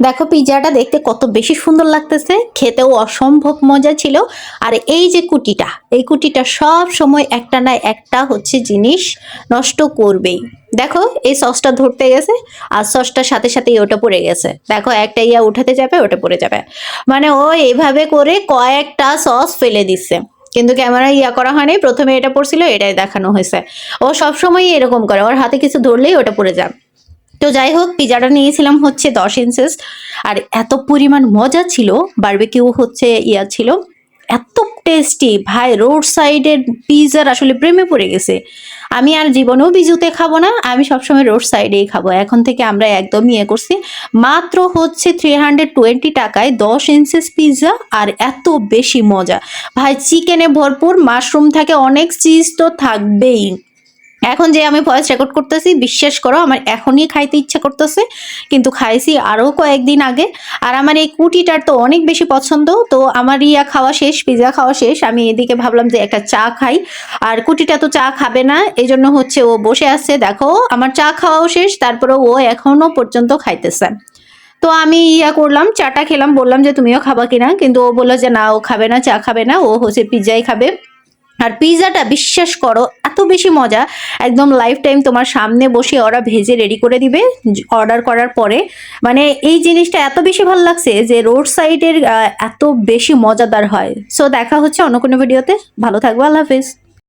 দেখো পিৎজাটা দেখতে কত বেশি সুন্দর লাগতেছে, খেতেও অসম্ভব মজা ছিল। আর এই যে কুটিটা, এই কুটিটা সব সময় একটা না একটা হচ্ছে জিনিস নষ্ট করবেই। দেখো এই সসটা ধরতে গেছে আর সসটার সাথে সাথে ওটা পড়ে গেছে। দেখো একটা ইয়া উঠাতে যাবে ওটা পড়ে যাবে, মানে ও এইভাবে করে কয়েকটা সস ফেলে দিচ্ছে। কিন্তু ক্যামেরা ইয়া করা হয়নি, প্রথমে এটা পড়ছিল এটাই দেখানো হয়েছে। ও সবসময় এরকম করে, ওর হাতে কিছু ধরলেই ওটা পড়ে যায়। তো যাই হোক, পিজাটা নিয়েছিলাম হচ্ছে 10 ইঞ্চেস। আর এত পরিমাণ মজা ছিল, বারবিকিউ হচ্ছে ইয়া ছিল, এত টেস্টি ভাই। রোড সাইডের পিজার আসলে প্রেমে পড়ে গেছে। আমি আর জীবনেও বিজুতে খাবো না, আমি সবসময় রোড সাইডেই খাবো। এখন থেকে আমরা একদমই ইয়ে করছি। মাত্র হচ্ছে 320 টাকায় 10 ইঞ্চেস পিৎজা, আর এত বেশি মজা ভাই। চিকেনে ভরপুর, মাশরুম থাকে, অনেক চিজ তো থাকবেই। এখন যে আমি ভয়েস রেকর্ড করতেছি, বিশ্বাস করো আমার এখনই খাইতে ইচ্ছা করতেছে, কিন্তু খাইছি আরও কয়েকদিন আগে। আর আমার এই কুটিটার তো অনেক বেশি পছন্দ। তো আমার ইয়া খাওয়া শেষ, পিৎজা খাওয়া শেষ, আমি এদিকে ভাবলাম যে একটা চা খাই। আর কুটিটা তো চা খাবে না, এই জন্য হচ্ছে ও বসে আছে। দেখো আমার চা খাওয়াও শেষ, তারপরে ও এখনো পর্যন্ত খাইতেছে। তো আমি ইয়া করলাম, চাটা খেলাম, বললাম যে তুমিও খাবা কিনা, কিন্তু ও বললো যে না, ও খাবে না, চা খাবে না, ও হচ্ছে পিৎজাই খাবে। আর পিৎজাটা বিশ্বাস করো এত বেশি মজা, একদম লাইফ টাইম তোমার সামনে বসে ওরা ভেজে রেডি করে দিবে অর্ডার করার পরে। মানে এই জিনিসটা এত বেশি ভালো লাগছে যে রোড সাইডের এত বেশি মজাদার হয়। সো দেখা হচ্ছে অন্য কোনো ভিডিওতে। ভালো থাকবো, আল্লাহ হাফিজ।